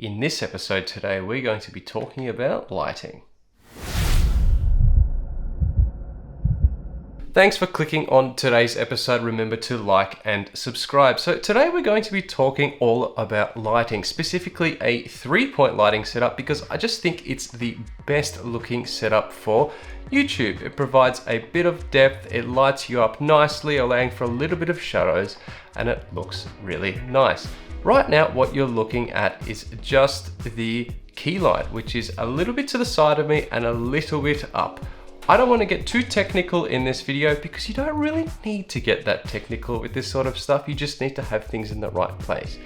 In this episode today, we're going to be talking about lighting. Thanks for clicking on today's episode. Remember to like and subscribe. So today we're going to be talking all about lighting, specifically a 3-point lighting setup, because I just think it's the best looking setup for YouTube. It provides a bit of depth, it lights you up nicely, allowing for a little bit of shadows, and it looks really nice. Right now, what you're looking at is just the key light, which is a little bit to the side of me and a little bit up. I don't want to get too technical in this video because you don't really need to get that technical with this sort of stuff. You just need to have things in the right place.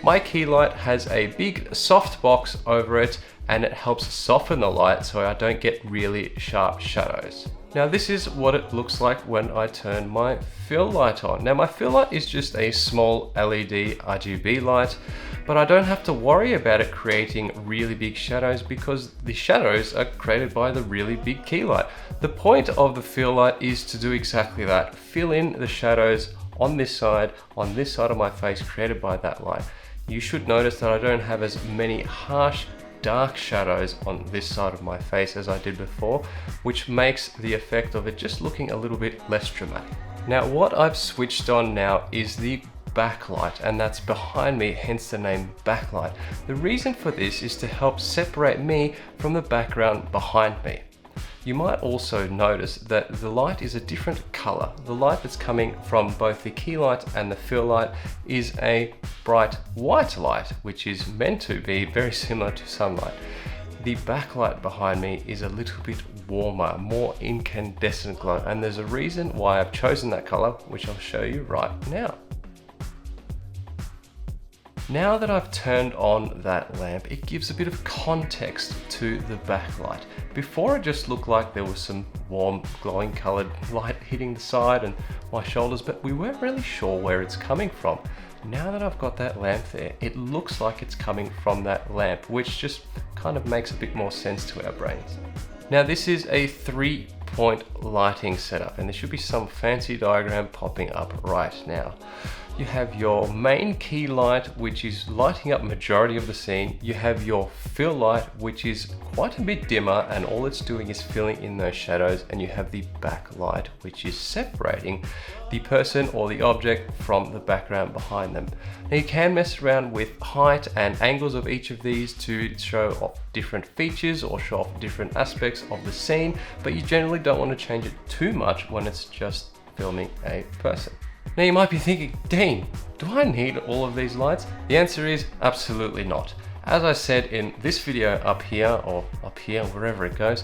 My key light has a big soft box over it and it helps soften the light so I don't get really sharp shadows. Now this is what it looks like when I turn my fill light on. Now my fill light is just a small LED RGB light, but I don't have to worry about it creating really big shadows because the shadows are created by the really big key light. The point of the fill light is to do exactly that. Fill in the shadows on this side of my face created by that light. You should notice that I don't have as many harsh dark shadows on this side of my face as I did before, which makes the effect of it just looking a little bit less dramatic. Now what I've switched on now is the backlight, and that's behind me, hence the name backlight. The reason for this is to help separate me from the background behind me. You might also notice that the light is a different color. The light that's coming from both the key light and the fill light is a bright white light, which is meant to be very similar to sunlight. The backlight behind me is a little bit warmer, more incandescent glow, and there's a reason why I've chosen that color, which I'll show you right now. Now that I've turned on that lamp, it gives a bit of context to the backlight. Before it just looked like there was some warm glowing colored light hitting the side and my shoulders, but we weren't really sure where it's coming from. Now that I've got that lamp there, it looks like it's coming from that lamp, which just kind of makes a bit more sense to our brains. Now this is a 3-point lighting setup, and there should be some fancy diagram popping up right now. You have your main key light, which is lighting up majority of the scene. You have your fill light, which is quite a bit dimmer and all it's doing is filling in those shadows. And you have the backlight, which is separating the person or the object from the background behind them. Now you can mess around with height and angles of each of these to show off different features or show off different aspects of the scene, but you generally don't want to change it too much when it's just filming a person. Now you might be thinking, Dean, do I need all of these lights? The answer is absolutely not. As I said in this video up here, or up here, wherever it goes,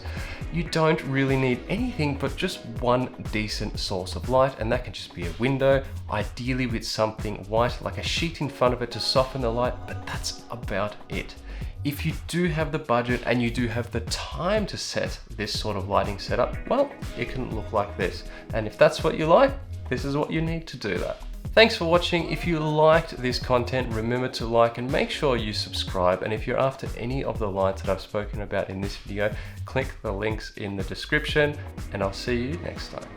you don't really need anything but just one decent source of light, and that can just be a window, ideally with something white like a sheet in front of it to soften the light, but that's about it. If you do have the budget and you do have the time to set this sort of lighting setup, well, it can look like this. And if that's what you like, this is what you need to do that. Thanks for watching. If you liked this content, remember to like and make sure you subscribe. And if you're after any of the lights that I've spoken about in this video, click the links in the description and I'll see you next time.